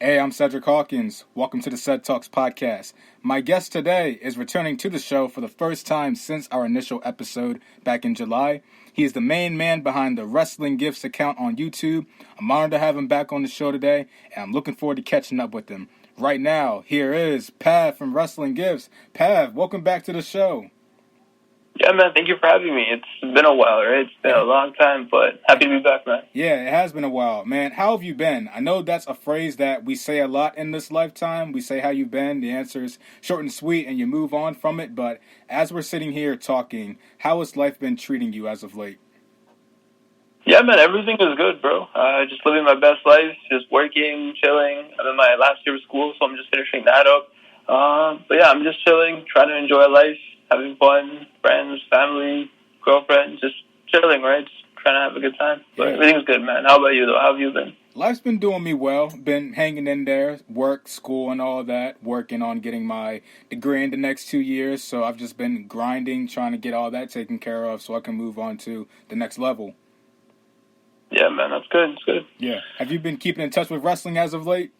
Hey, I'm Cedric Hawkins. Welcome to the CedTalks Podcast. My guest today is returning to the show for the first time since our initial episode back in July. He is the main man behind the WrestlinGifs account on YouTube. I'm honored to have him back on the show today, and I'm looking forward to catching up with him. Right now, here is Pav from WrestlinGifs. Pav, welcome back to the show. Yeah, man, thank you for having me. It's been a while, right? It's been a long time, but happy to be back, man. Yeah, it has been a while. Man, how have you been? I know that's a phrase that we say a lot in this lifetime. We say how you've been. The answer is short and sweet, and you move on from it. But as we're sitting here talking, how has life been treating you as of late? Yeah, man, everything is good, bro. Just living my best life, just working, chilling. I'm in my last year of school, so I'm just finishing that up. But yeah, I'm just chilling, trying to enjoy life, having fun, friends, family, girlfriend, just chilling, right? Just trying to have a good time. But everything's good, man. How about you, though? How have you been? Life's been doing me well. Been hanging in there, work, school, and all that. Working on getting my degree in the next 2 years. So I've just been grinding, trying to get all that taken care of so I can move on to the next level. Yeah, man, that's good. It's good. Yeah. Have you been keeping in touch with wrestling as of late?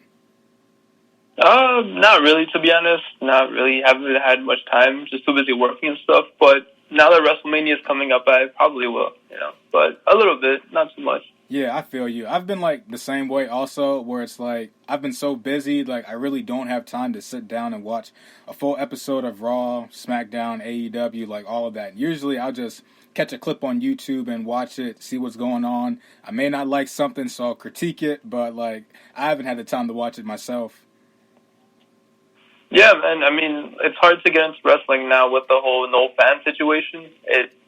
Not really, to be honest. Not really. Haven't had much time. Just too busy working and stuff. But now that WrestleMania is coming up, I probably will, But a little bit, not too much. Yeah, I feel you. I've been like the same way also, where it's like I've been so busy, like I really don't have time to sit down and watch a full episode of Raw, SmackDown, AEW, like all of that. Usually I'll just catch a clip on YouTube and watch it, see what's going on. I may not like something, so I'll critique it, but like I haven't had the time to watch it myself. Yeah, man. I mean, it's hard to get into wrestling now with the whole no fan situation.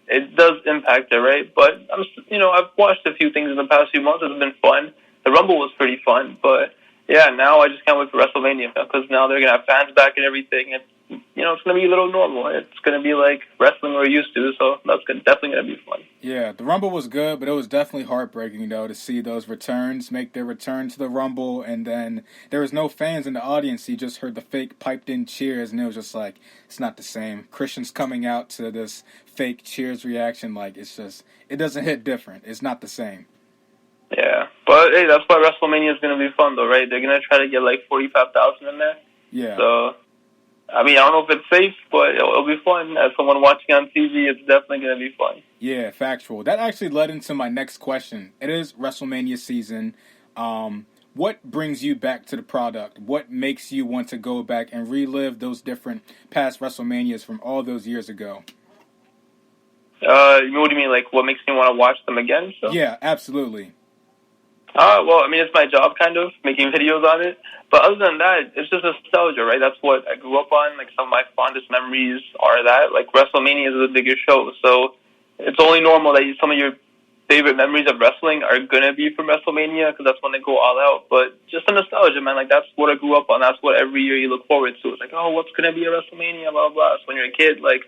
It does impact it, right? But I've watched a few things in the past few months. It's been fun. The Rumble was pretty fun, but yeah, now I just can't wait for WrestleMania because now they're gonna have fans back and everything, and it's gonna be a little normal. It's gonna be like wrestling we're used to, so that's definitely gonna be fun. Yeah, the Rumble was good, but it was definitely heartbreaking, though, to see those returns make their return to the Rumble, and then there was no fans in the audience. You just heard the fake piped-in cheers, and it was just like, it's not the same. Christian's coming out to this fake cheers reaction, like, it's just, it doesn't hit different. It's not the same. Yeah, but hey, that's why WrestleMania is going to be fun, though, right? They're going to try to get like 45,000 in there. Yeah. So, I mean, I don't know if it's safe, but it'll be fun. As someone watching on TV, it's definitely going to be fun. Yeah, factual. That actually led into my next question. It is WrestleMania season. What brings you back to the product? What makes you want to go back and relive those different past WrestleManias from all those years ago? What do you mean, like what makes me want to watch them again? So? Yeah, absolutely. Well, I mean, it's my job, kind of, making videos on it. But other than that, it's just nostalgia, right? That's what I grew up on. Like, some of my fondest memories are that. Like, WrestleMania is the biggest show, so it's only normal that some of your favorite memories of wrestling are going to be from WrestleMania, because that's when they go all out. But just the nostalgia, man. Like, that's what I grew up on. That's what every year you look forward to. It's like, oh, what's going to be a WrestleMania, blah, blah. So when you're a kid, like,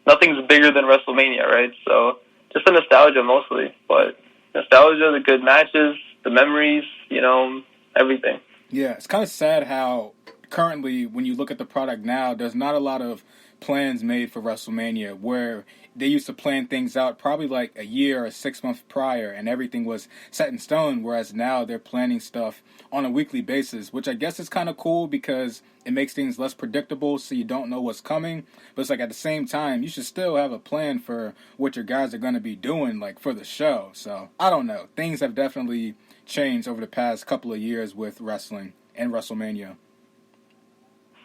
nothing's bigger than WrestleMania, right? So just the nostalgia, mostly. But nostalgia, the good matches, the memories, everything. Yeah, it's kind of sad how currently, when you look at the product now, there's not a lot of plans made for WrestleMania, where they used to plan things out probably like a year or 6 months prior, and everything was set in stone, whereas now they're planning stuff on a weekly basis, which I guess is kind of cool because it makes things less predictable, so you don't know what's coming. But it's like, at the same time, you should still have a plan for what your guys are going to be doing, like, for the show. So, I don't know. Things have definitely changed over the past couple of years with wrestling and WrestleMania.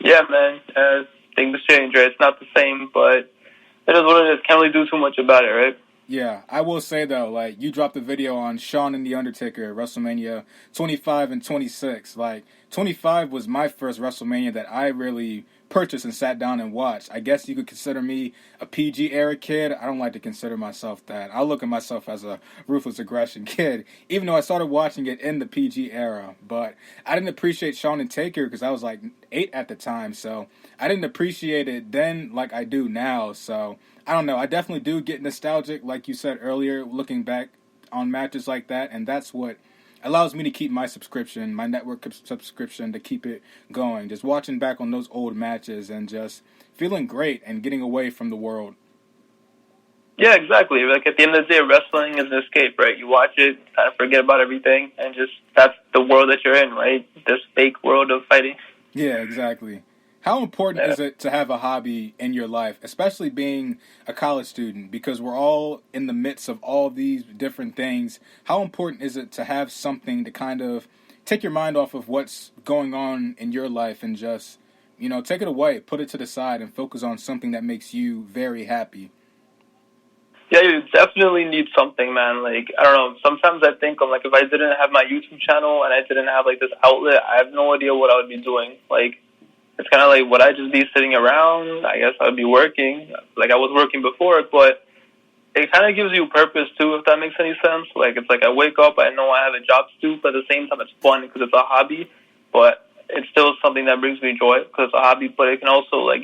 Yeah, man. Things change, right? It's not the same, but it is what it is. Can't really do too much about it, right? Yeah, I will say, though, like, you dropped a video on Shawn and The Undertaker, WrestleMania 25 and 26. Like, 25 was my first WrestleMania that I really purchased and sat down and watched. I guess you could consider me a PG-era kid. I don't like to consider myself that. I look at myself as a ruthless aggression kid, even though I started watching it in the PG era. But I didn't appreciate Shawn and Taker because I was like 8 at the time, so I didn't appreciate it then like I do now. So I don't know. I definitely do get nostalgic, like you said earlier, looking back on matches like that, and that's what allows me to keep my subscription, my network subscription, to keep it going. Just watching back on those old matches and just feeling great and getting away from the world. Yeah, exactly. Like at the end of the day, wrestling is an escape, right? You watch it, kind of forget about everything, and just that's the world that you're in, right? This fake world of fighting. Yeah, exactly. How important Yeah. is it to have a hobby in your life, especially being a college student? Because we're all in the midst of all these different things. How important is it to have something to kind of take your mind off of what's going on in your life and just, take it away, put it to the side, and focus on something that makes you very happy? Yeah, you definitely need something, man. Like, I don't know, sometimes I think I'm like, if I didn't have my YouTube channel and I didn't have, like, this outlet, I have no idea what I would be doing. Like, it's kind of like, would I just be sitting around? I guess I would be working. Like, I was working before, but it kind of gives you purpose, too, if that makes any sense. Like, it's like I wake up, I know I have a job to do, but at the same time, it's fun because it's a hobby, but it's still something that brings me joy because it's a hobby, but it can also, like,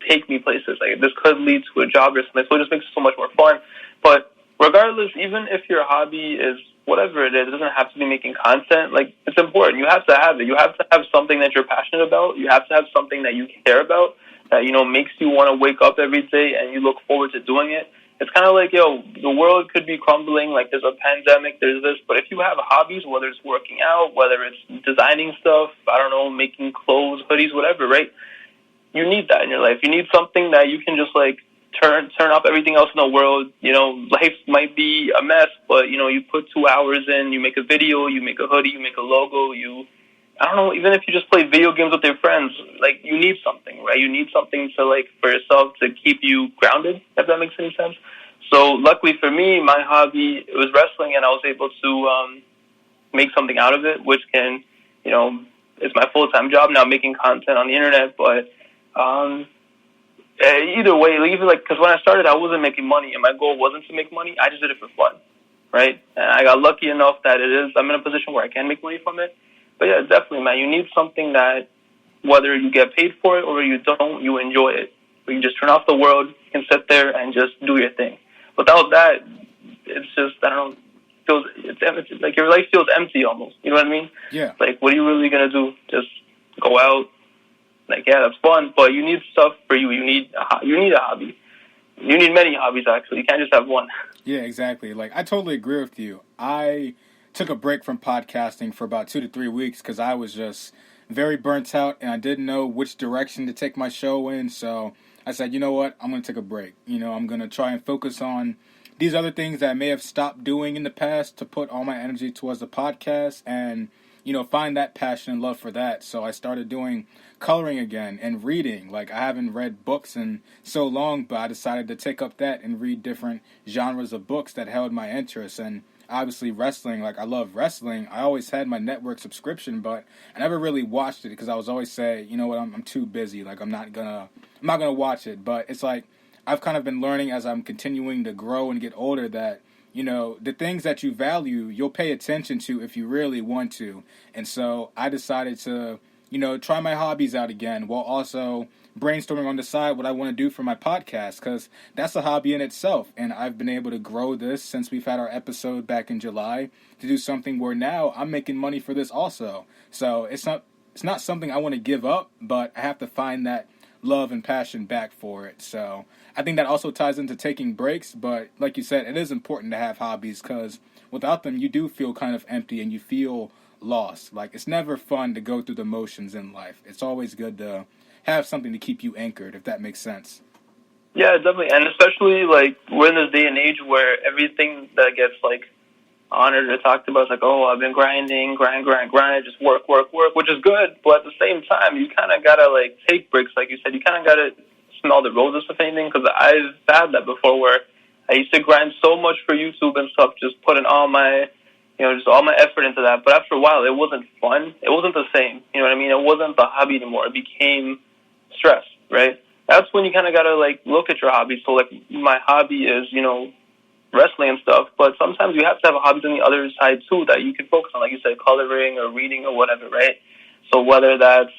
take me places. Like, this could lead to a job or something, so it just makes it so much more fun. But regardless, even if your hobby is whatever it doesn't have to be making content. Like, it's important. You have to have it. You have to have something that you're passionate about. You have to have something that you care about that, makes you want to wake up every day and you look forward to doing it. It's kind of like, the world could be crumbling, like there's a pandemic, there's this, but if you have hobbies, whether it's working out, whether it's designing stuff, I don't know, making clothes, hoodies, whatever, right? You need that in your life. You need something that you can just, like, turn off everything else in the world. Life might be a mess, but, you put 2 hours in, you make a video, you make a hoodie, you make a logo, I don't know, even if you just play video games with your friends, like, you need something, right? You need something to, like, for yourself to keep you grounded, if that makes any sense. So, luckily for me, my hobby, it was wrestling, and I was able to make something out of it, which can, it's my full-time job now, making content on the internet, but either way, even, like, because when I started, I wasn't making money, and my goal wasn't to make money, I just did it for fun, right? And I got lucky enough that I'm in a position where I can make money from it. But yeah, definitely, man. You need something that, whether you get paid for it or you don't, you enjoy it. Where you just turn off the world, you can sit there and just do your thing. Without that, it's just, I don't know, it's empty. Like, your life feels empty almost. You know what I mean? Yeah. Like, what are you really gonna do? Just go out? Like, yeah, that's fun, but you need stuff for you. You need a hobby. You need many hobbies, actually. You can't just have one. Yeah, exactly. Like, I totally agree with you. I took a break from podcasting for about 2 to 3 weeks because I was just very burnt out and I didn't know which direction to take my show in. So I said, you know what? I'm going to take a break. I'm going to try and focus on these other things that I may have stopped doing in the past to put all my energy towards the podcast and, find that passion and love for that. So I started doing coloring again and reading. Like, I haven't read books in so long, but I decided to take up that and read different genres of books that held my interest. And obviously wrestling, like, I love wrestling. I always had my network subscription, but I never really watched it because I was always saying, you know what, I'm too busy. Like, I'm not gonna watch it. But it's like, I've kind of been learning as I'm continuing to grow and get older that, the things that you value, you'll pay attention to if you really want to. And so I decided to, try my hobbies out again while also brainstorming on the side what I want to do for my podcast, because that's a hobby in itself. And I've been able to grow this since we've had our episode back in July to do something where now I'm making money for this also. So it's not something I want to give up, but I have to find that love and passion back for it. So I think that also ties into taking breaks, but like you said, it is important to have hobbies because without them you do feel kind of empty and you feel lost. Like, it's never fun to go through the motions in life. It's always good to have something to keep you anchored, if that makes sense. Yeah, definitely. And especially, like, we're in this day and age where everything that gets, like, honored or talked about is like, oh, I've been grinding, just work, which is good. But at the same time, you kind of got to, like, take breaks. Like you said, you kind of got to smell the roses, if anything, because I've had that before where I used to grind so much for YouTube and stuff, just putting all my, just all my effort into that. But after a while, it wasn't fun. It wasn't the same. You know what I mean? It wasn't the hobby anymore. It became stress, right? That's when you kind of got to, like, look at your hobby. So, like, my hobby is, wrestling and stuff, but sometimes you have to have a hobby on the other side, too, that you can focus on, like you said, coloring or reading or whatever, right? So whether that's,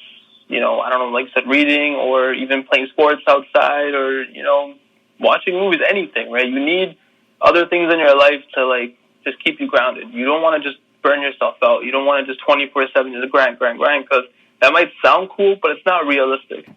I don't know, like you said, reading or even playing sports outside or, watching movies, anything, right? You need other things in your life to, like, just keep you grounded. You don't want to just burn yourself out. You don't want to just 24/7 just grind, because that might sound cool, but it's not realistic.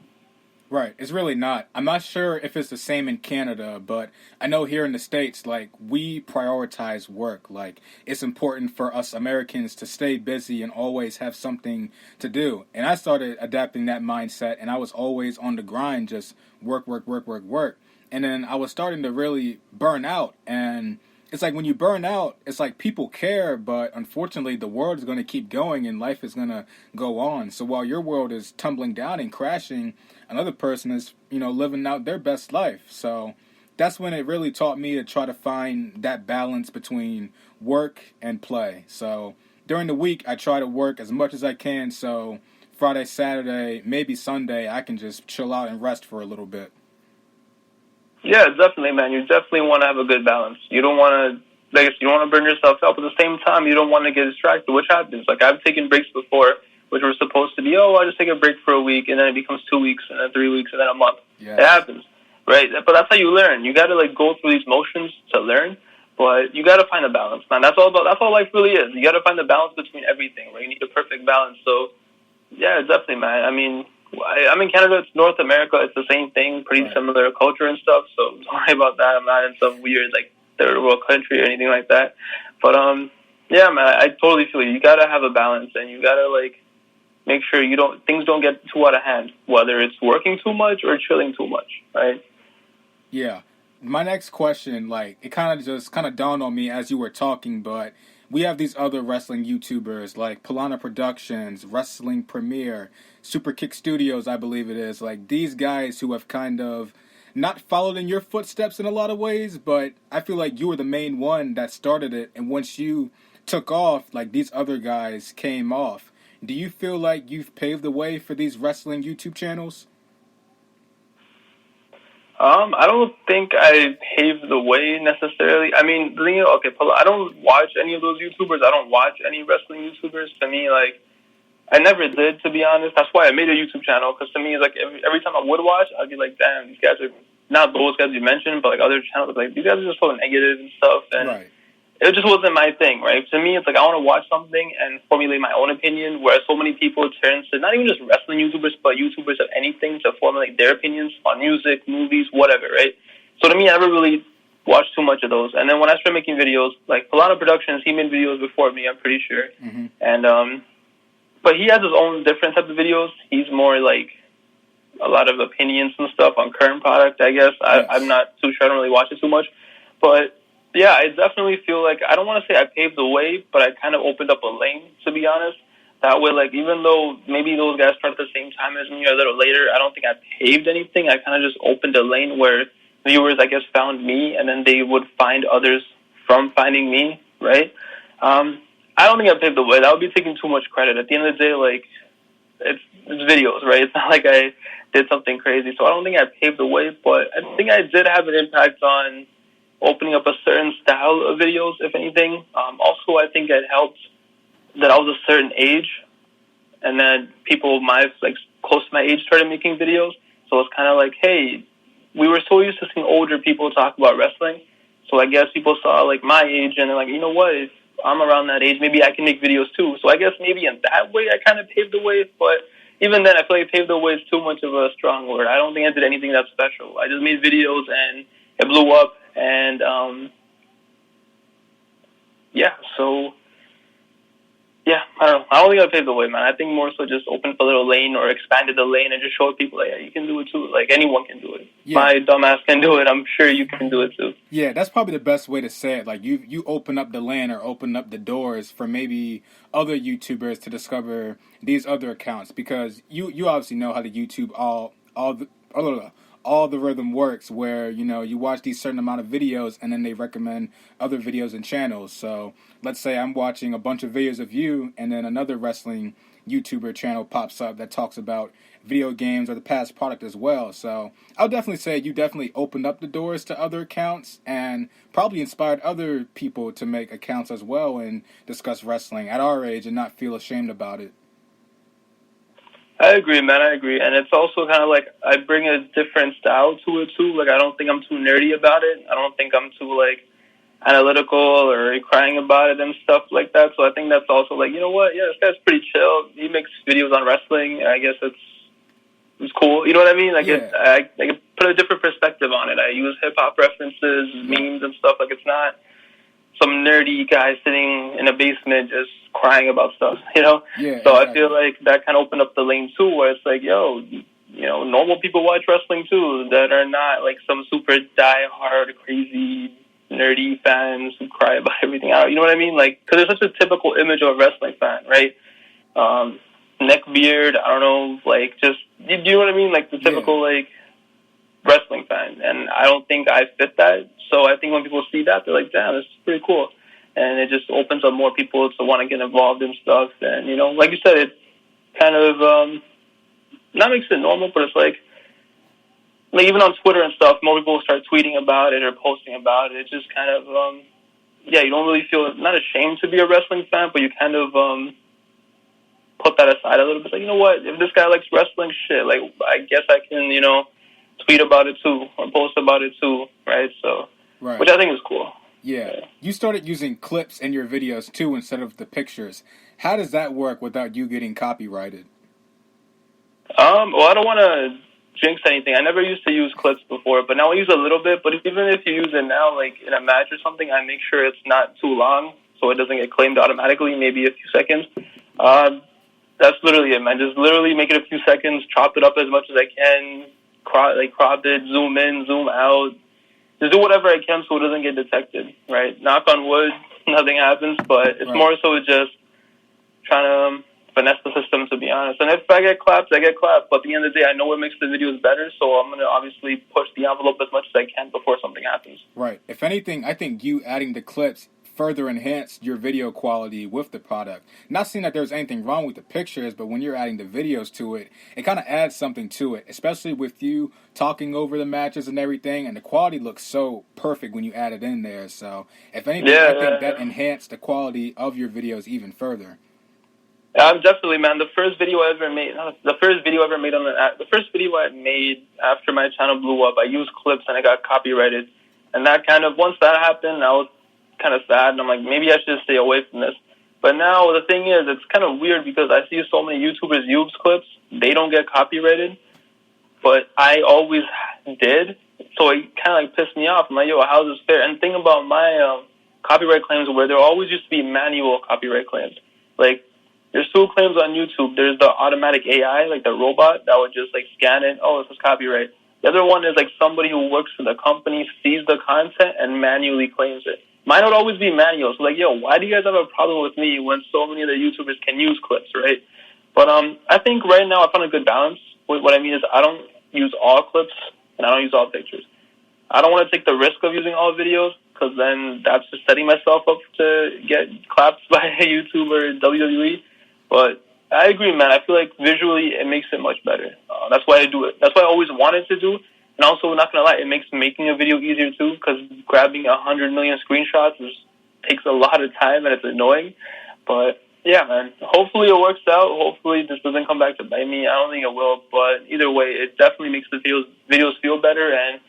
Right. It's really not. I'm not sure if it's the same in Canada, but I know here in the States, like, we prioritize work. Like, it's important for us Americans to stay busy and always have something to do. And I started adapting that mindset, and I was always on the grind, just work, work, work, work, work. And then I was starting to really burn out. And it's like when you burn out, it's like people care, but unfortunately the world is going to keep going and life is going to go on. So while your world is tumbling down and crashing, another person is, living out their best life. So that's when it really taught me to try to find that balance between work and play. So during the week, I try to work as much as I can. So Friday, Saturday, maybe Sunday, I can just chill out and rest for a little bit. Yeah, definitely, man. You definitely want to have a good balance. You don't want to, you don't want to burn yourself out, but at the same time, you don't want to get distracted, which happens. Like, I've taken breaks before, which were supposed to be, I'll just take a break for a week, and then it becomes 2 weeks, and then 3 weeks, and then a month. Yes. It happens, right? But that's how you learn. You got to, go through these motions to learn, but you got to find a balance, man. That's all life really is. You got to find the balance between everything, right? You need a perfect balance. So, yeah, definitely, man. I mean, I'm in Canada. It's North America. It's the same thing, pretty similar culture and stuff. So don't worry about that. I'm not in some weird third world country or anything like that. But yeah, man, I totally feel you. You gotta have a balance, and you gotta make sure things don't get too out of hand. Whether it's working too much or chilling too much, right? Yeah. My next question, it kind of dawned on me as you were talking, but we have these other wrestling YouTubers like Pilana Productions, Wrestling Premiere, Super Kick Studios, I believe it is. Like, these guys who have kind of not followed in your footsteps in a lot of ways, but I feel like you were the main one that started it. And once you took off, these other guys came off. Do you feel like you've paved the way for these wrestling YouTube channels? I don't think I paved the way necessarily. I mean, I don't watch any of those YouTubers. I don't watch any wrestling YouTubers. To me, I never did, to be honest. That's why I made a YouTube channel, because to me, every time I would watch, I'd be like, damn, these guys are, not those guys you mentioned, but other channels, these guys are just so negative and stuff. And right. It just wasn't my thing, right? To me, it's I want to watch something and formulate my own opinion, whereas so many people turn to not even just wrestling YouTubers, but YouTubers of anything to formulate their opinions on music, movies, whatever, right? So to me, I never really watched too much of those. And then when I started making videos, Pilana Productions, he made videos before me, I'm pretty sure. Mm-hmm. And, but he has his own different type of videos. He's more a lot of opinions and stuff on current product, I guess. Yes. I'm not too sure. I don't really watch it too much. But yeah, I definitely feel I don't want to say I paved the way, but I kind of opened up a lane, to be honest. That way, even though maybe those guys started at the same time as me or a little later, I don't think I paved anything. I kind of just opened a lane where viewers, I guess, found me, and then they would find others from finding me, right? I don't think I paved the way. That would be taking too much credit. At the end of the day, it's videos, right? It's not like I did something crazy. So I don't think I paved the way, but I think I did have an impact on opening up a certain style of videos, if anything. Also, I think it helped that I was a certain age, and then people close to my age started making videos. So it's kind of hey, we were so used to seeing older people talk about wrestling. So I guess people saw my age, and they're you know what, if I'm around that age, maybe I can make videos too. So I guess maybe in that way I kind of paved the way, but even then I feel paved the way is too much of a strong word. I don't think I did anything that special. I just made videos and it blew up. And, yeah, so, yeah, I don't know. I don't think I paved the way, man. I think more so just opened up a little lane or expanded the lane and just showed people, yeah, you can do it too. Anyone can do it. Yeah. My dumbass can do it. I'm sure you can do it too. Yeah, that's probably the best way to say it. You open up the lane or open up the doors for maybe other YouTubers to discover these other accounts, because you obviously know how the YouTube all the rhythm works, where you watch these certain amount of videos and then they recommend other videos and channels. So let's say I'm watching a bunch of videos of you, and then another wrestling YouTuber channel pops up that talks about video games or the past product as well. So I'll definitely say you definitely opened up the doors to other accounts and probably inspired other people to make accounts as well and discuss wrestling at our age and not feel ashamed about it. I agree, man. I agree. And it's also kind of I bring a different style to it, too. I don't think I'm too nerdy about it. I don't think I'm too, analytical or crying about it and stuff like that. So I think that's also, you know what? Yeah, this guy's pretty chill. He makes videos on wrestling. I guess it's cool. You know what I mean? Like Yeah. I put a different perspective on it. I use hip hop references, memes and stuff. Like it's not some nerdy guy sitting in a basement just crying about stuff, you know? Yeah, So exactly. I feel like that kind of opened up the lane too, where it's like, yo, you know, normal people watch wrestling too that are not like some super die-hard, crazy, nerdy fans who cry about everything out. You know what I mean? Like, because there's such a typical image of a wrestling fan, right? Neck beard, I don't know, like just, do you know what I mean? Like the typical, like, wrestling fan. And I don't think I fit that. So I think when people see that, they're like, damn, this is pretty cool. And it just opens up more people to want to get involved in stuff. And, you know, like you said, it kind of, not makes it normal, but it's like even on Twitter and stuff, more people start tweeting about it or posting about it. It's just kind of, you don't really feel, not ashamed to be a wrestling fan, but you kind of put that aside a little bit. Like, you know what, if this guy likes wrestling, shit, like, I guess I can, you know, tweet about it too or post about it too, right? So, which I think is cool. Yeah. You started using clips in your videos too instead of the pictures. How does that work without you getting copyrighted? Well, I don't want to jinx anything. I never used to use clips before, but now I use a little bit. But even if you use it now, like in a match or something, I make sure it's not too long so it doesn't get claimed automatically, maybe a few seconds. That's literally it, man. Just literally make it a few seconds, chop it up as much as I can, crop it, zoom in, zoom out. Just do whatever I can so it doesn't get detected, right? Knock on wood, nothing happens, but it's more so just trying to finesse the system, to be honest. And if I get clapped, I get clapped. But at the end of the day, I know what makes the videos better, so I'm going to obviously push the envelope as much as I can before something happens. Right. If anything, I think you adding the clips further enhanced your video quality with the product. Not saying that there's anything wrong with the pictures, but when you're adding the videos to it, it kind of adds something to it, especially with you talking over the matches and everything, and the quality looks so perfect when you add it in there. So, if anything, I think that enhanced the quality of your videos even further. Definitely, man. The first video I made after my channel blew up, I used clips and I got copyrighted. And that kind of, once that happened, I was kind of sad, and I'm like, maybe I should stay away from this. But now the thing is, it's kind of weird because I see so many YouTubers use clips. They don't get copyrighted, but I always did. So it kind of like pissed me off. I'm like, yo, how's this fair? And the thing about my copyright claims were there always used to be manual copyright claims. Like, there's two claims on YouTube. There's the automatic AI, like the robot that would just like scan it. Oh, this is copyright. The other one is like somebody who works for the company sees the content and manually claims it. Mine would always be manual. So like, yo, why do you guys have a problem with me when so many other YouTubers can use clips, right? But I think right now I found a good balance. What I mean is I don't use all clips and I don't use all pictures. I don't want to take the risk of using all videos because then that's just setting myself up to get clapped by YouTube or WWE. But I agree, man. I feel like visually it makes it much better. That's why I do it. That's what I always wanted to do. And also, not going to lie, it makes making a video easier, too, because grabbing 100 million screenshots takes a lot of time, and it's annoying. But, yeah, man, hopefully it works out. Hopefully this doesn't come back to bite me. I don't think it will. But either way, it definitely makes the videos feel better. And,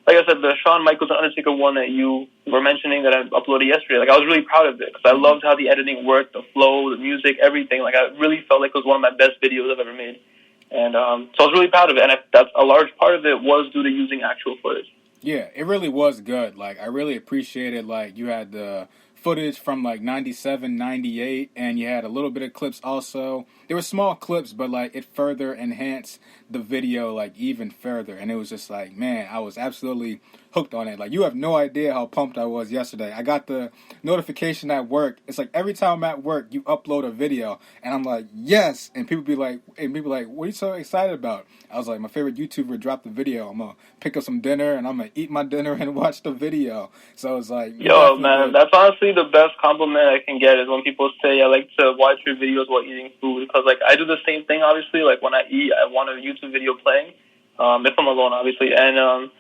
like I said, the Shawn Michaels and Undertaker one that you were mentioning that I uploaded yesterday, like, I was really proud of it because I loved how the editing worked, the flow, the music, everything. Like, I really felt like it was one of my best videos I've ever made. And so I was really proud of it, and that's a large part of it was due to using actual footage. Yeah, it really was good. Like, I really appreciated, like, you had the footage from, like, 97, 98, and you had a little bit of clips also. There were small clips, but, like, it further enhanced the video, like, even further. And it was just like, man, I was absolutely hooked on it. Like, you have no idea how pumped I was yesterday. I got the notification at work. It's like every time I'm at work, you upload a video, and I'm like, yes. And people be like, what are you so excited about? I was like, my favorite YouTuber dropped the video. I'm gonna pick up some dinner, and I'm gonna eat my dinner and watch the video. So it's like, yo, man, that's honestly the best compliment I can get is when people say I like to watch your videos while eating food, because like I do the same thing. Obviously, like when I eat, I want a YouTube video playing. If I'm alone, obviously, and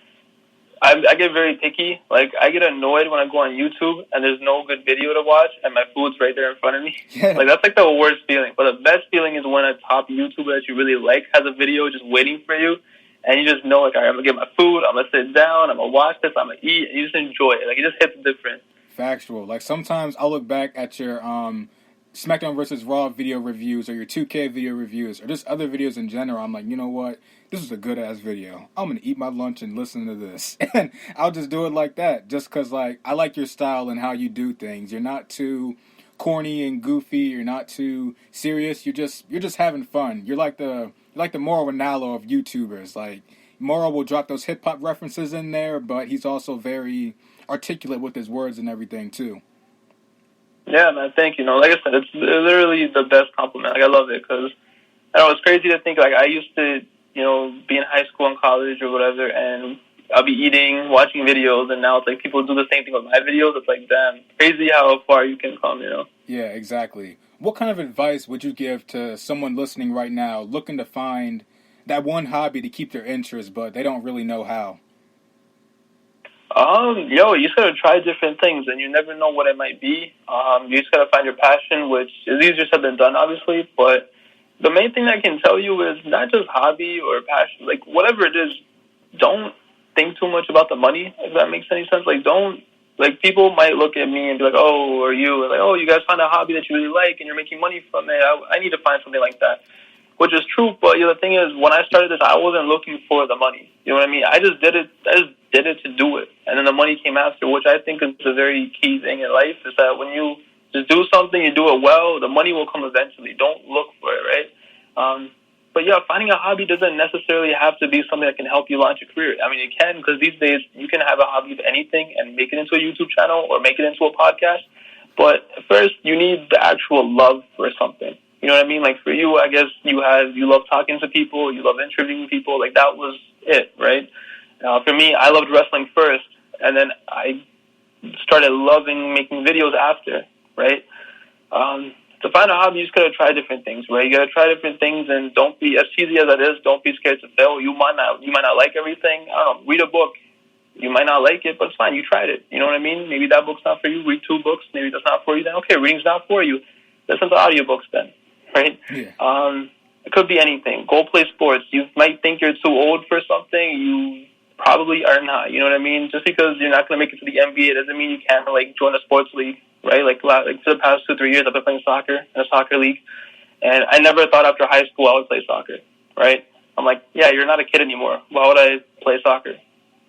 I get very picky. Like, I get annoyed when I go on YouTube and there's no good video to watch and my food's right there in front of me. Yeah. Like, that's like the worst feeling. But the best feeling is when a top YouTuber that you really like has a video just waiting for you and you just know, like, all right, I'm going to get my food, I'm going to sit down, I'm going to watch this, I'm going to eat, and you just enjoy it. Like, it just hits different. Factual. Like, sometimes I'll look back at your SmackDown versus Raw video reviews or your 2K video reviews or just other videos in general, I'm like, you know what? This is a good-ass video. I'm going to eat my lunch and listen to this. And I'll just do it like that just because, like, I like your style and how you do things. You're not too corny and goofy. You're not too serious. You're just having fun. You're like the Mauro Ranallo of YouTubers. Like, Mauro will drop those hip-hop references in there, but he's also very articulate with his words and everything, too. Yeah, man, thank you. Like I said, it's literally the best compliment. Like, I love it because, I don't know, it's crazy to think, like, I used to, be in high school and college or whatever, and I'll be eating, watching videos, and now it's like people do the same thing with my videos. It's like, damn, crazy how far you can come, Yeah, exactly. What kind of advice would you give to someone listening right now looking to find that one hobby to keep their interest, but they don't really know how? You just gotta try different things, and you never know what it might be. You just gotta find your passion, which is easier said than done, obviously, but the main thing I can tell you is not just hobby or passion, like, whatever it is, don't think too much about the money, if that makes any sense. Like, people might look at me and be like, oh, or you, like, oh, you guys find a hobby that you really like and you're making money from it. I need to find something like that, which is true. But the thing is, when I started this, I wasn't looking for the money. You know what I mean? I just did it to do it. And then the money came after, which I think is a very key thing in life, is that when you just do something, you do it well, the money will come eventually. Don't look for it, right? But yeah, finding a hobby doesn't necessarily have to be something that can help you launch a career. I mean, it can, because these days you can have a hobby of anything and make it into a YouTube channel or make it into a podcast. But first, you need the actual love for something. You know what I mean? Like, for you, I guess you love talking to people, you love interviewing people. Like, that was it, right? For me, I loved wrestling first, and then I started loving making videos after, right? To find a hobby, you just gotta try different things, right? You gotta try different things, and don't be, as cheesy as that is, don't be scared to fail. You might not like everything. I don't know, read a book. You might not like it, but it's fine. You tried it. You know what I mean? Maybe that book's not for you. Read 2 books. Maybe that's not for you. Then okay, reading's not for you. Listen to audiobooks then, right? Yeah. It could be anything. Go play sports. You might think you're too old for something. You probably are not. You know what I mean? Just because you're not gonna make it to the NBA doesn't mean you can't join a sports league. Right, like for the past 2-3 years, I've been playing soccer in a soccer league, and I never thought after high school I would play soccer. Right, I'm like, yeah, you're not a kid anymore. Why would I play soccer?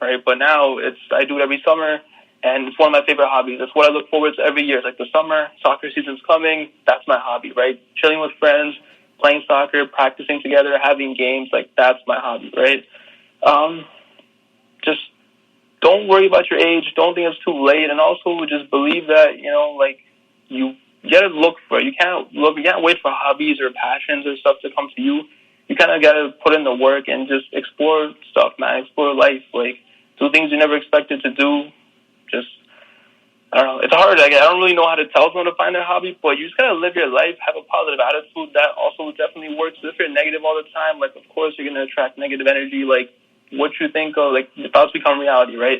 Right, but now I do it every summer, and it's one of my favorite hobbies. It's what I look forward to every year. It's like the summer, soccer season's coming. That's my hobby. Right, chilling with friends, playing soccer, practicing together, having games. Like, that's my hobby. Right, just. Don't worry about your age. Don't think it's too late. And also just believe that, you gotta look for it. You can't wait for hobbies or passions or stuff to come to you. You kind of gotta put in the work and just explore stuff, man. Explore life. Do things you never expected to do. Just, I don't know. It's hard. I don't really know how to tell someone to find their hobby, but you just gotta live your life, have a positive attitude. That also definitely works. If you're negative all the time, of course you're gonna attract negative energy. What you think of, the thoughts become reality, right?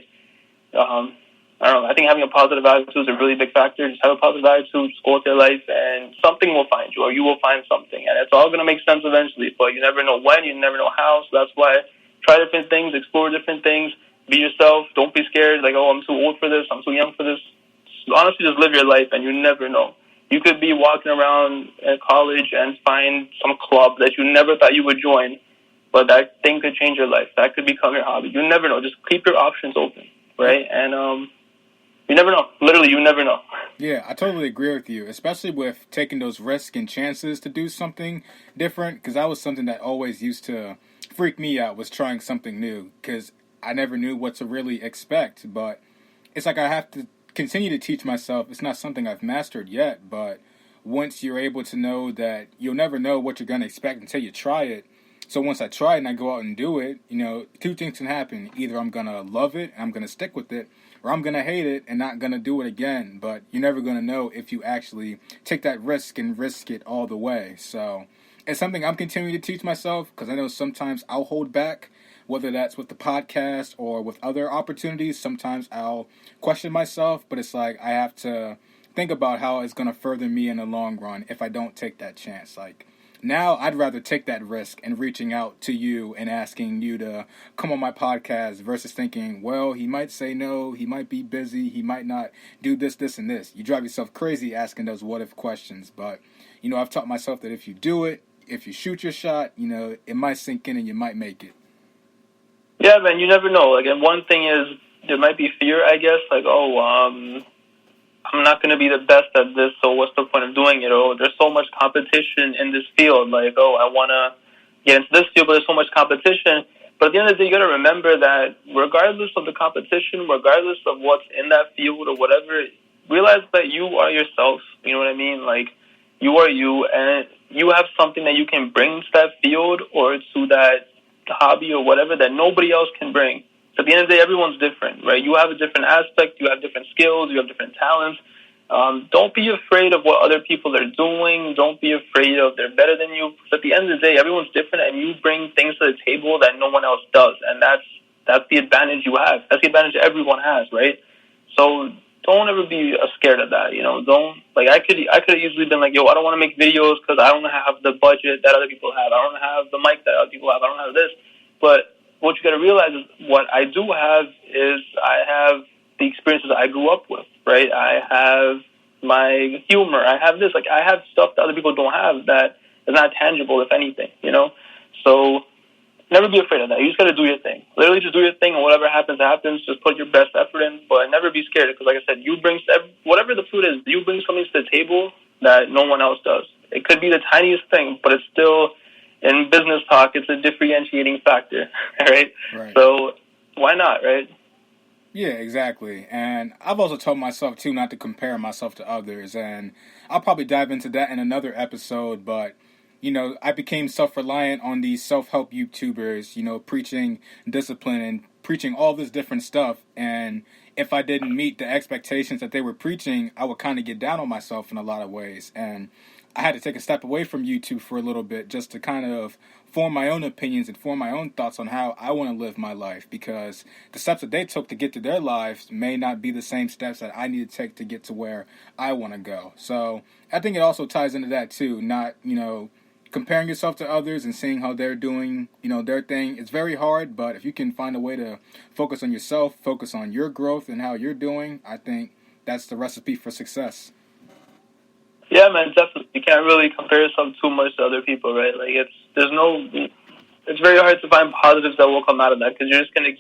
I don't know. I think having a positive attitude is a really big factor. Just have a positive attitude, just go with your life, and something will find you, or you will find something. And it's all going to make sense eventually, but you never know when, you never know how. So that's why try different things, explore different things, be yourself. Don't be scared, oh, I'm too old for this, I'm too young for this. Honestly, just live your life, and you never know. You could be walking around at college and find some club that you never thought you would join, but that thing could change your life. That could become your hobby. You never know. Just keep your options open, right? And you never know. Literally, you never know. Yeah, I totally agree with you, especially with taking those risks and chances to do something different, because that was something that always used to freak me out, was trying something new, because I never knew what to really expect. But it's like I have to continue to teach myself. It's not something I've mastered yet, but once you're able to know that you'll never know what you're going to expect until you try it. So once I try it and I go out and do it, 2 things can happen. Either I'm going to love it and I'm going to stick with it, or I'm going to hate it and not going to do it again. But you're never going to know if you actually take that risk and risk it all the way. So it's something I'm continuing to teach myself, because I know sometimes I'll hold back, whether that's with the podcast or with other opportunities. Sometimes I'll question myself, but it's like I have to think about how it's going to further me in the long run if I don't take that chance. Now I'd rather take that risk and reaching out to you and asking you to come on my podcast versus thinking, well, he might say no, he might be busy, he might not do this, this, and this. You drive yourself crazy asking those what-if questions. But, I've taught myself that if you do it, if you shoot your shot, it might sink in and you might make it. Yeah, man, you never know. Like, and one thing is, there might be fear, I guess, like, I'm not going to be the best at this, so what's the point of doing it? Or there's so much competition in this field. Like, I want to get into this field, but there's so much competition. But at the end of the day, you got to remember that regardless of the competition, regardless of what's in that field or whatever, realize that you are yourself. You know what I mean? Like, you are you, and you have something that you can bring to that field or to that hobby or whatever that nobody else can bring. At the end of the day, everyone's different, right? You have a different aspect, you have different skills, you have different talents. Don't be afraid of what other people are doing. Don't be afraid of they're better than you. Because at the end of the day, everyone's different, and you bring things to the table that no one else does, and that's the advantage you have. That's the advantage everyone has, right? So don't ever be scared of that. Don't I could have easily been like, yo, I don't want to make videos because I don't have the budget that other people have. I don't have the mic that other people have. I don't have this, but what you got to realize is what I do have is I have the experiences I grew up with, right? I have my humor. I have this. Like, I have stuff that other people don't have that is not tangible, if anything, So never be afraid of that. You just got to do your thing. Literally just do your thing, and whatever happens, happens. Just put your best effort in, but never be scared because, like I said, you bring whatever the food is, you bring something to the table that no one else does. It could be the tiniest thing, but it's still... in business talk, it's a differentiating factor, right? So why not, right? Yeah, exactly. And I've also told myself, too, not to compare myself to others. And I'll probably dive into that in another episode. But, I became self-reliant on these self-help YouTubers, preaching discipline and preaching all this different stuff. And if I didn't meet the expectations that they were preaching, I would kind of get down on myself in a lot of ways. And I had to take a step away from YouTube for a little bit just to kind of form my own opinions and form my own thoughts on how I want to live my life, because the steps that they took to get to their lives may not be the same steps that I need to take to get to where I want to go. So I think it also ties into that too, not, comparing yourself to others and seeing how they're doing, their thing. It's very hard, but if you can find a way to focus on yourself, focus on your growth and how you're doing, I think that's the recipe for success. Yeah, man, definitely. You can't really compare yourself too much to other people, right? Like, it's very hard to find positives that will come out of that because you're just going to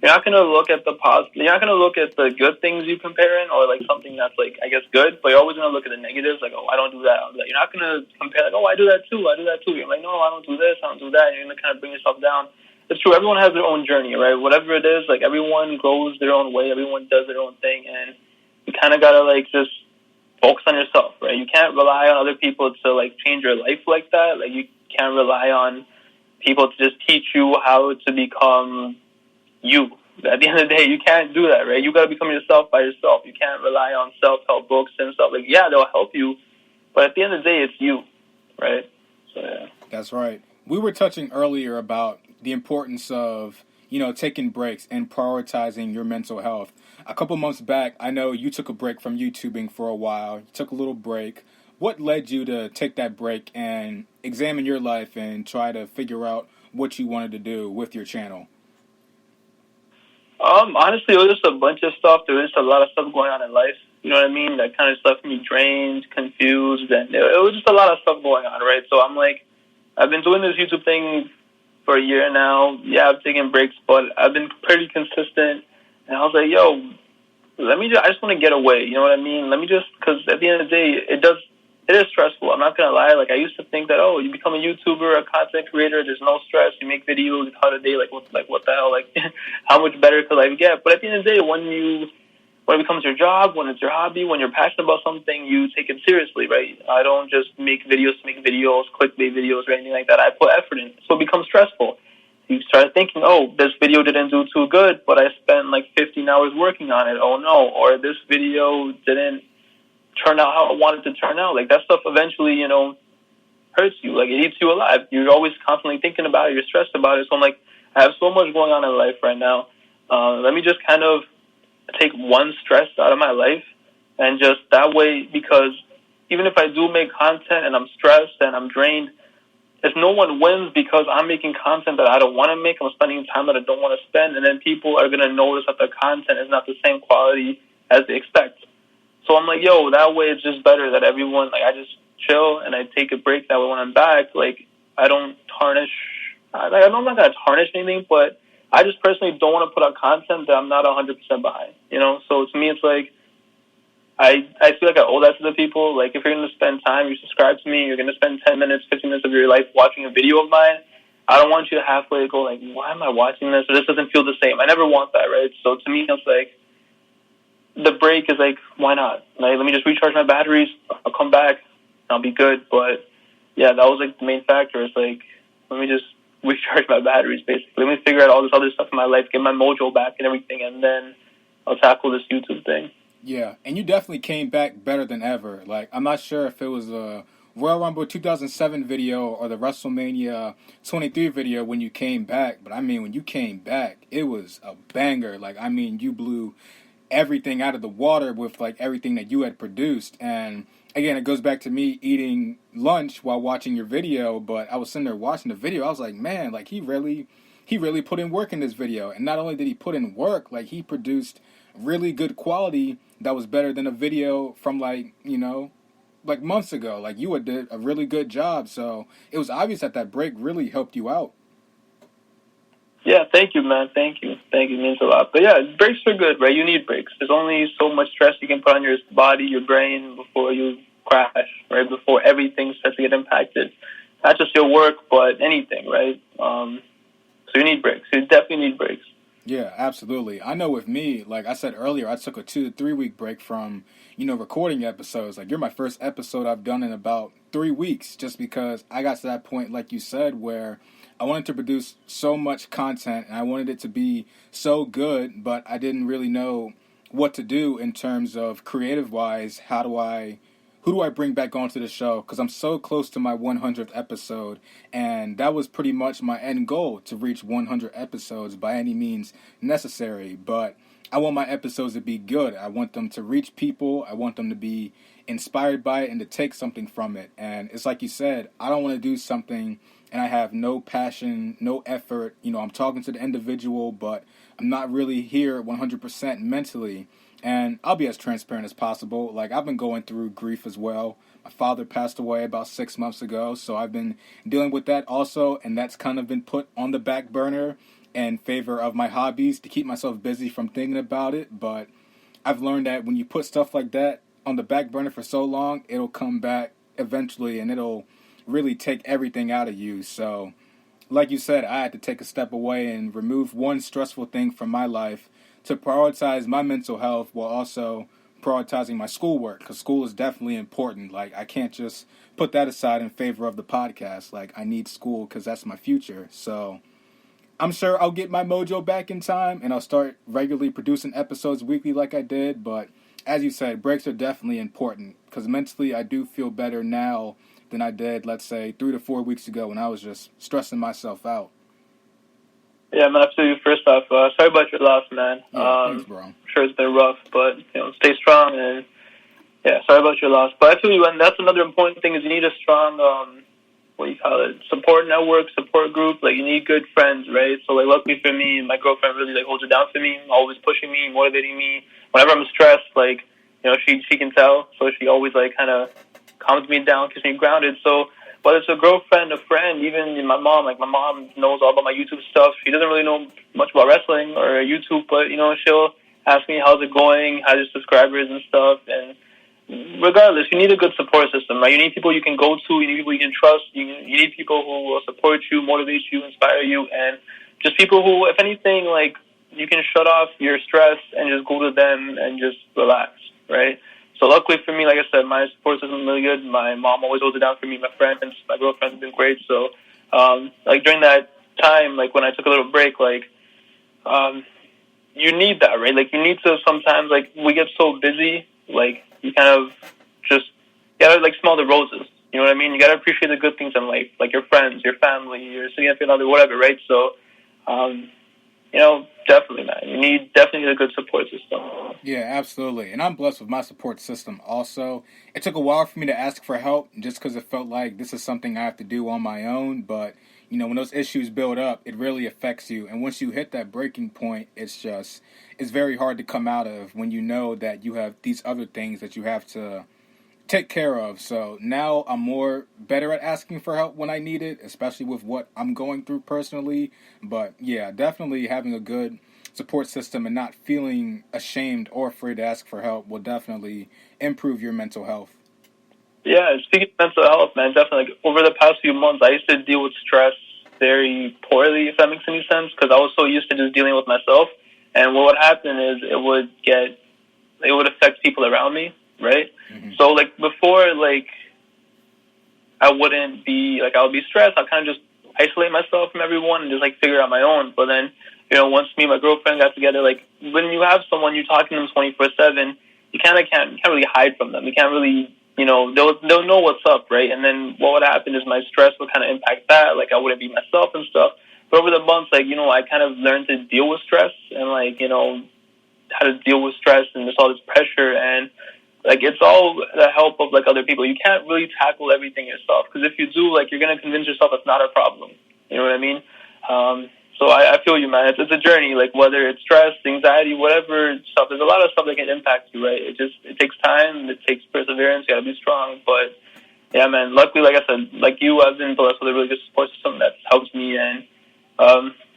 you're not going to look at you're not going to look at the good things you comparing or like something that's like, I guess, good, but you're always going to look at the negatives, like, oh, I don't do that, I don't do that. You're not going to compare like, oh, I do that too. You're like, no, I don't do this, I don't do that. And you're going to kind of bring yourself down. It's true. Everyone has their own journey, right? Whatever it is, like, everyone goes their own way. Everyone does their own thing. And you kind of got to, like, just focus on yourself, right? You can't rely on other people to, like, change your life like that. Like, you can't rely on people to just teach you how to become you. At the end of the day, you can't do that, right? You got to become yourself by yourself. You can't rely on self-help books and stuff. Like, yeah, they'll help you, but at the end of the day, it's you, right? So, yeah. That's right. We were touching earlier about the importance of, taking breaks and prioritizing your mental health. A couple months back, I know you took a break from YouTubing for a while. You took a little break. What led you to take that break and examine your life and try to figure out what you wanted to do with your channel? Honestly, it was just a bunch of stuff. There was just a lot of stuff going on in life. You know what I mean? That kind of left me drained, confused, and it was just a lot of stuff going on, right? So I'm like, I've been doing this YouTube thing for a year now. Yeah, I've taken breaks, but I've been pretty consistent. And I was like, yo, I just want to get away. You know what I mean? Because at the end of the day, it is stressful. I'm not going to lie. Like, I used to think that, you become a YouTuber, a content creator, there's no stress. You make videos, it's hard a day. Like, what the hell? Like, how much better could life get? But at the end of the day, when it becomes your job, when it's your hobby, when you're passionate about something, you take it seriously, right? I don't just make videos to make videos, clickbait videos, or anything like that. I put effort in. So it becomes stressful. You start thinking, this video didn't do too good, but I spent like 15 hours working on it. Oh, no. Or this video didn't turn out how I wanted to turn out. Like, that stuff eventually, hurts you. Like, it eats you alive. You're always constantly thinking about it. You're stressed about it. So I'm like, I have so much going on in life right now. Let me just kind of take one stress out of my life, and just that way, because even if I do make content and I'm stressed and I'm drained, if no one wins because I'm making content that I don't want to make, I'm spending time that I don't want to spend, and then people are going to notice that the content is not the same quality as they expect. So I'm like, yo, that way it's just better that everyone, like, I just chill and I take a break. That way when I'm back, like, I don't tarnish, I'm not going to tarnish anything, but I just personally don't want to put out content that I'm not 100% behind, you know? So to me, it's like, I feel like I owe that to the people. Like, if you're going to spend time, you subscribe to me, you're going to spend 10 minutes, 15 minutes of your life watching a video of mine, I don't want you to halfway go, like, why am I watching this? Or this doesn't feel the same. I never want that, right? So to me, it's like, the break is like, why not? Like, let me just recharge my batteries. I'll come back. I'll be good. But, yeah, that was, like, the main factor. It's like, let me just recharge my batteries, basically. Let me figure out all this other stuff in my life, get my mojo back and everything, and then I'll tackle this YouTube thing. Yeah, and you definitely came back better than ever. Like, I'm not sure if it was a Royal Rumble 2007 video or the WrestleMania 23 video when you came back, but I mean, when you came back, it was a banger. Like, I mean, you blew everything out of the water with, like, everything that you had produced. And again, it goes back to me eating lunch while watching your video, but I was sitting there watching the video. I was like, man, like, he really put in work in this video. And not only did he put in work, like, he produced really good quality that was better than a video from, like, you know, like months ago. Like, you did a really good job. So it was obvious that break really helped you out. Yeah, thank you, man. Thank you. It means a lot. But yeah, breaks are good, right? You need breaks. There's only so much stress you can put on your body, your brain, before you crash, right? Before everything starts to get impacted. Not just your work, but anything, right? So you need breaks. You definitely need breaks. Yeah, absolutely. I know with me, like I said earlier, I took a 2 to 3 week break from, you know, recording episodes. Like, you're my first episode I've done in about 3 weeks, just because I got to that point, like you said, where I wanted to produce so much content and I wanted it to be so good, but I didn't really know what to do in terms of creative-wise. Who do I bring back onto the show? Because I'm so close to my 100th episode, and that was pretty much my end goal, to reach 100 episodes by any means necessary. But I want my episodes to be good. I want them to reach people. I want them to be inspired by it and to take something from it. And it's like you said, I don't want to do something and I have no passion, no effort. You know, I'm talking to the individual, but I'm not really here 100% mentally. And I'll be as transparent as possible. Like, I've been going through grief as well. My father passed away about 6 months ago, so I've been dealing with that also, and that's kind of been put on the back burner in favor of my hobbies to keep myself busy from thinking about it. But I've learned that when you put stuff like that on the back burner for so long, it'll come back eventually, and it'll really take everything out of you. So, like you said, I had to take a step away and remove one stressful thing from my life to prioritize my mental health while also prioritizing my schoolwork, because school is definitely important. Like, I can't just put that aside in favor of the podcast. Like, I need school because that's my future. So I'm sure I'll get my mojo back in time and I'll start regularly producing episodes weekly like I did. But as you said, breaks are definitely important, because mentally I do feel better now than I did, let's say, 3 to 4 weeks ago when I was just stressing myself out. Yeah, man, absolutely. First off, sorry about your loss, man. Yeah, thanks, bro. I'm sure it's been rough, but, you know, stay strong, and, yeah, sorry about your loss. But I feel you, and that's another important thing, is you need a strong, support network, support group. Like, you need good friends, right? So, like, luckily for me, my girlfriend really, like, holds it down for me, always pushing me, motivating me. Whenever I'm stressed, like, you know, she can tell, so she always, like, kind of calms me down, keeps me grounded. So, whether it's a girlfriend, a friend, even my mom, like, my mom knows all about my YouTube stuff. She doesn't really know much about wrestling or YouTube, but, you know, she'll ask me how's it going, how's your subscribers and stuff. And regardless, you need a good support system, right? You need people you can go to, you need people you can trust, you need people who will support you, motivate you, inspire you, and just people who, if anything, like, you can shut off your stress and just go to them and just relax, right? So luckily for me, like I said, my support system is really good. My mom always holds it down for me. My friends, my girlfriend have been great. So, like, during that time, like, when I took a little break, like, you need that, right? Like, you need to sometimes, like, we get so busy, like, you kind of just gotta, like, smell the roses. You know what I mean? You gotta appreciate the good things in life, like your friends, your family, your significant other, whatever, right? So, definitely, man. You need definitely a good support system. Yeah, absolutely. And I'm blessed with my support system also. It took a while for me to ask for help just because it felt like this is something I have to do on my own. But, when those issues build up, it really affects you. And once you hit that breaking point, it's very hard to come out of when you know that you have these other things that you have to take care of. So now I'm better at asking for help when I need it, especially with what I'm going through personally. But yeah, definitely having a good support system and not feeling ashamed or afraid to ask for help will definitely improve your mental health. Yeah, speaking of mental health, man, definitely. Like, over the past few months, I used to deal with stress very poorly, if that makes any sense, because I was so used to just dealing with myself. And what would happen is it would affect people around me, right? Mm-hmm. So, like, before, like, I would be stressed. I'd kind of just isolate myself from everyone and just, like, figure it out my own. But then, once me and my girlfriend got together, like, when you have someone, you're talking to them 24/7, you can't really hide from them. You can't really, they'll know what's up, right? And then what would happen is my stress would kind of impact that. Like, I wouldn't be myself and stuff. But over the months, like, I kind of learned to deal with stress and, like, how to deal with stress and just all this pressure. And, like, it's all the help of, like, other people. You can't really tackle everything yourself, because if you do, like, you're going to convince yourself it's not a problem. You know what I mean? So I feel you, man. It's a journey, like, whether it's stress, anxiety, whatever stuff. There's a lot of stuff that can impact you, right? It takes time. It takes perseverance. You got to be strong. But, yeah, man, luckily, like I said, like you, I've been blessed with a really good support system that helps me. And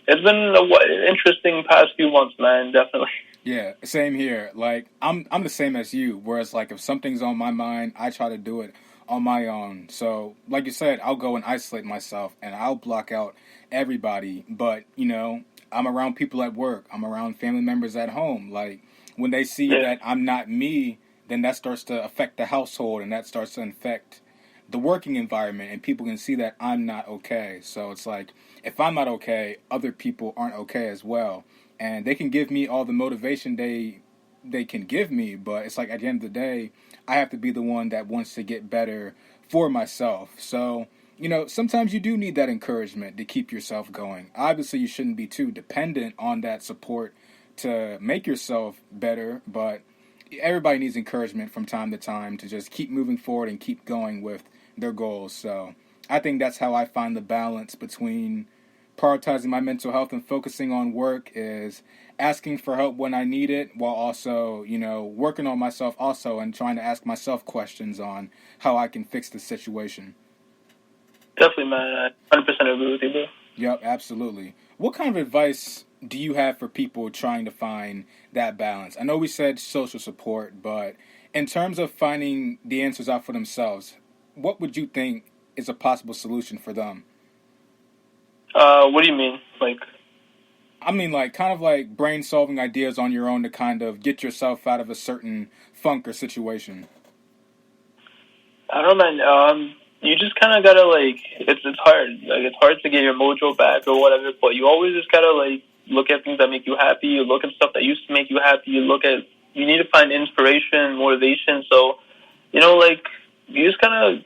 it's been an interesting past few months, man, definitely. Yeah, same here. Like, I'm the same as you, whereas, like, if something's on my mind, I try to do it on my own. So, like you said, I'll go and isolate myself, and I'll block out everybody. But, I'm around people at work. I'm around family members at home. Like, when they see that I'm not me, then that starts to affect the household, and that starts to affect the working environment, and people can see that I'm not okay. So it's like, if I'm not okay, other people aren't okay as well. And they can give me all the motivation they can give me, but it's like, at the end of the day, I have to be the one that wants to get better for myself. So, sometimes you do need that encouragement to keep yourself going. Obviously, you shouldn't be too dependent on that support to make yourself better, but everybody needs encouragement from time to time to just keep moving forward and keep going with their goals. So I think that's how I find the balance between prioritizing my mental health and focusing on work, is asking for help when I need it, while also, working on myself also and trying to ask myself questions on how I can fix the situation. Definitely, man. I 100% agree with you, bro. Yep, absolutely. What kind of advice do you have for people trying to find that balance? I know we said social support, but in terms of finding the answers out for themselves, what would you think is a possible solution for them? What do you mean? Like, I mean, like, kind of like brain-solving ideas on your own to kind of get yourself out of a certain funk or situation. I don't know, man. You just kind of gotta, like, it's hard. Like, it's hard to get your mojo back or whatever, but you always just gotta, like, look at things that make you happy. You look at stuff that used to make you happy. You need to find inspiration, motivation. So, like, you just kind of,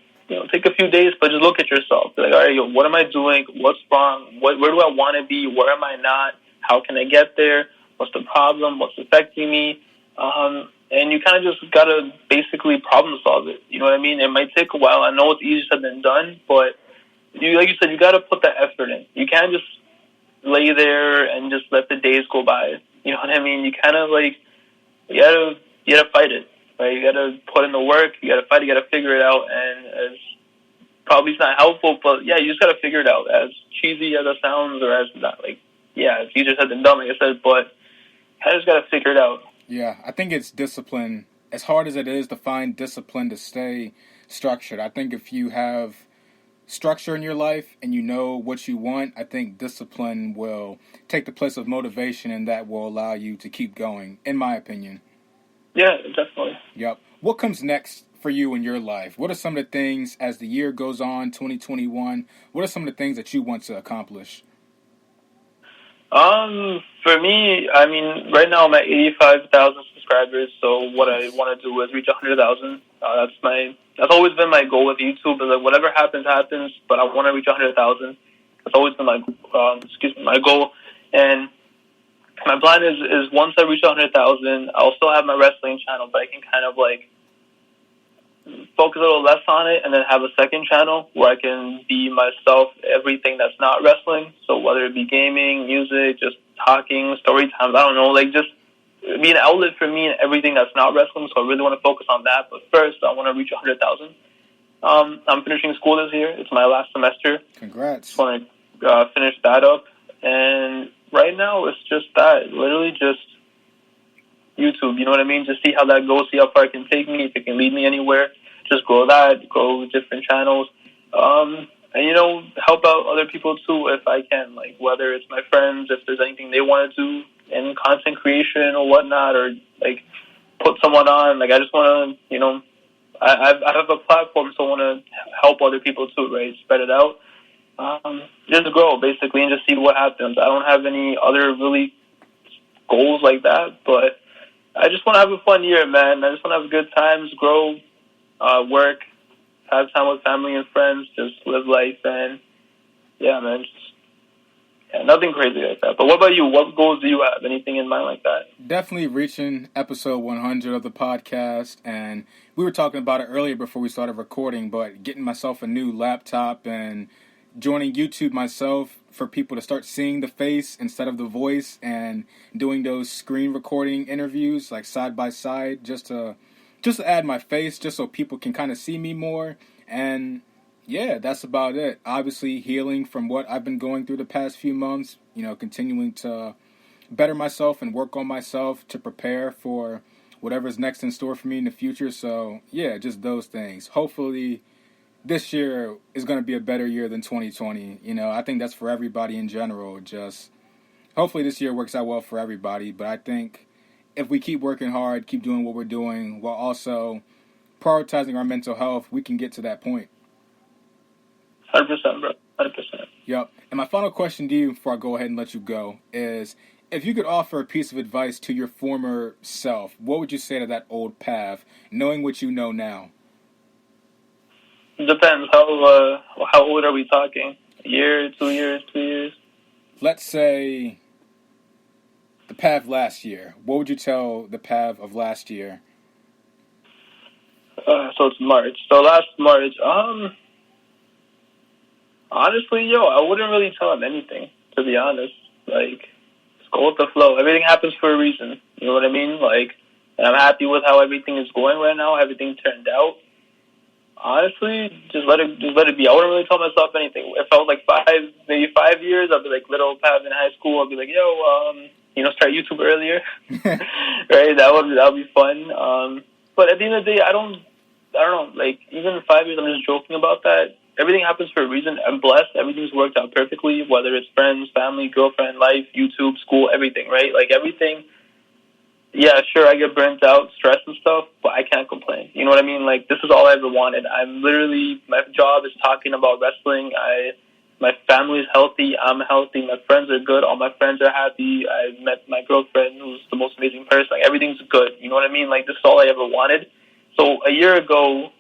take a few days, but just look at yourself. Be like, all right, what am I doing? What's wrong? Where do I want to be? Where am I not? How can I get there? What's the problem? What's affecting me? And you kind of just got to basically problem solve it. You know what I mean? It might take a while. I know it's easier said than done, but like you said, you got to put that effort in. You can't just lay there and just let the days go by. You know what I mean? You kind of, like, you got to fight it. Right? You got to put in the work. You got to fight. You got to figure it out. And as probably it's not helpful, but yeah, you just got to figure it out. As cheesy as it sounds, or as not, like, yeah, it's easier said than done, like I said, but I just got to figure it out. Yeah, I think it's discipline. As hard as it is to find discipline to stay structured, I think if you have structure in your life and you know what you want, I think discipline will take the place of motivation, and that will allow you to keep going, in my opinion. Yeah, definitely. Yep. What comes next for you in your life? What are some of the things, as the year goes on, 2021, what are some of the things that you want to accomplish? For me, I mean, right now I'm at 85,000 subscribers, so what I want to do is reach 100,000. That's always been my goal with YouTube, is like, whatever happens, but I want to reach 100,000. That's always been my goal. And my plan is once I reach 100,000, I'll still have my wrestling channel, but I can kind of like focus a little less on it, and then have a second channel where I can be myself, everything that's not wrestling. So whether it be gaming, music, just talking, story times, I don't know, like just be an outlet for me and everything that's not wrestling. So I really want to focus on that. But first, I want to reach 100,000. I'm finishing school this year. It's my last semester. Congrats. Just want to finish that up. And right now, it's just that. Literally just YouTube, you know what I mean? Just see how that goes, see how far it can take me, if it can lead me anywhere. Just grow that, grow different channels. And, you know, help out other people, too, if I can. Like, whether it's my friends, if there's anything they want to do in content creation or whatnot, or, like, put someone on. Like, I just want to, you know, I have a platform, so I want to help other people, too, right? Spread it out. Just grow, basically, and just see what happens. I don't have any other really goals like that, but I just want to have a fun year, man. I just want to have good times, grow, work, have time with family and friends, just live life, and yeah, man, nothing crazy like that. But what about you? What goals do you have? Anything in mind like that? Definitely reaching episode 100 of the podcast, and we were talking about it earlier before we started recording, but getting myself a new laptop and joining YouTube myself for people to start seeing the face instead of the voice, and doing those screen recording interviews like side by side just to add my face, just so people can kind of see me more. And yeah, that's about it. Obviously healing from what I've been going through the past few months, you know, continuing to better myself and work on myself to prepare for whatever's next in store for me in the future. So yeah, just those things. Hopefully this year is going to be a better year than 2020. You know, I think that's for everybody in general. Just hopefully this year works out well for everybody. But I think if we keep working hard, keep doing what we're doing, while also prioritizing our mental health, we can get to that point. 100%, bro. 100%. Yep. And my final question to you before I go ahead and let you go is, if you could offer a piece of advice to your former self, what would you say to that old Pav, knowing what you know now? Depends. How old are we talking? A year, 2 years, 3 years? Let's say the Pav last year. What would you tell the Pav of last year? So it's March. So last March, honestly, I wouldn't really tell him anything, to be honest. Like, just go with the flow. Everything happens for a reason. You know what I mean? Like, and I'm happy with how everything is going right now, how everything turned out. Honestly, just let it be. I wouldn't really tell myself anything. If I was like 5 years, I'd be like little Pav in high school. I'd be like, start YouTube earlier, right? That would be fun. But at the end of the day, I don't know. Like, even 5 years, I'm just joking about that. Everything happens for a reason. I'm blessed. Everything's worked out perfectly. Whether it's friends, family, girlfriend, life, YouTube, school, everything, right? Like everything. Yeah, sure, I get burnt out, stress and stuff, but I can't complain. You know what I mean? Like, this is all I ever wanted. My job is talking about wrestling. My family's healthy. I'm healthy. My friends are good. All my friends are happy. I met my girlfriend, who's the most amazing person. Like, everything's good. You know what I mean? Like, this is all I ever wanted. So a year ago,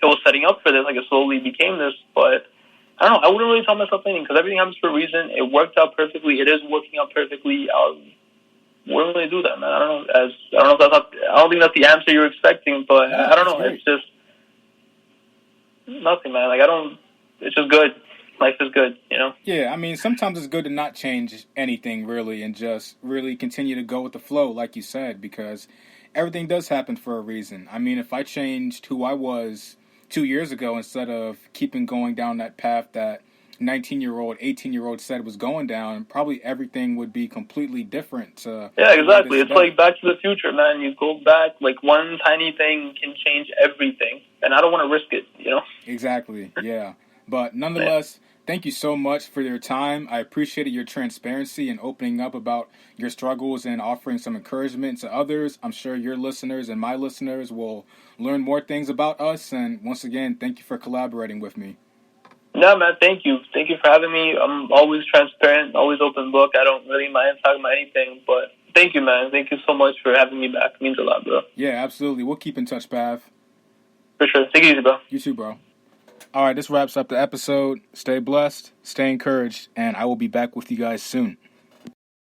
it was setting up for this. Like, it slowly became this, but I don't know. I wouldn't really tell myself anything because everything happens for a reason. It worked out perfectly. It is working out perfectly. Wouldn't really do that, man. I don't think that's the answer you're expecting, but yeah, I don't know. Great. It's just nothing, man. Like, it's just good. Life is good, you know? Yeah, I mean, sometimes it's good to not change anything, really, and just really continue to go with the flow, like you said, because everything does happen for a reason. I mean, if I changed who I was 2 years ago instead of keeping going down that path that 19-year-old, 18-year-old said was going down, probably everything would be completely different. Yeah, exactly. It's like Back to the Future, man. You go back, like one tiny thing can change everything, and I don't want to risk it, you know? Exactly, yeah. But nonetheless, thank you so much for your time. I appreciated your transparency and opening up about your struggles and offering some encouragement to others. I'm sure your listeners and my listeners will learn more things about us, and once again, thank you for collaborating with me. No, man, thank you. Thank you for having me. I'm always transparent, always open book. I don't really mind talking about anything, but thank you, man. Thank you so much for having me back. It means a lot, bro. Yeah, absolutely. We'll keep in touch, Pav. For sure. Take it easy, bro. You too, bro. All right, this wraps up the episode. Stay blessed, stay encouraged, and I will be back with you guys soon.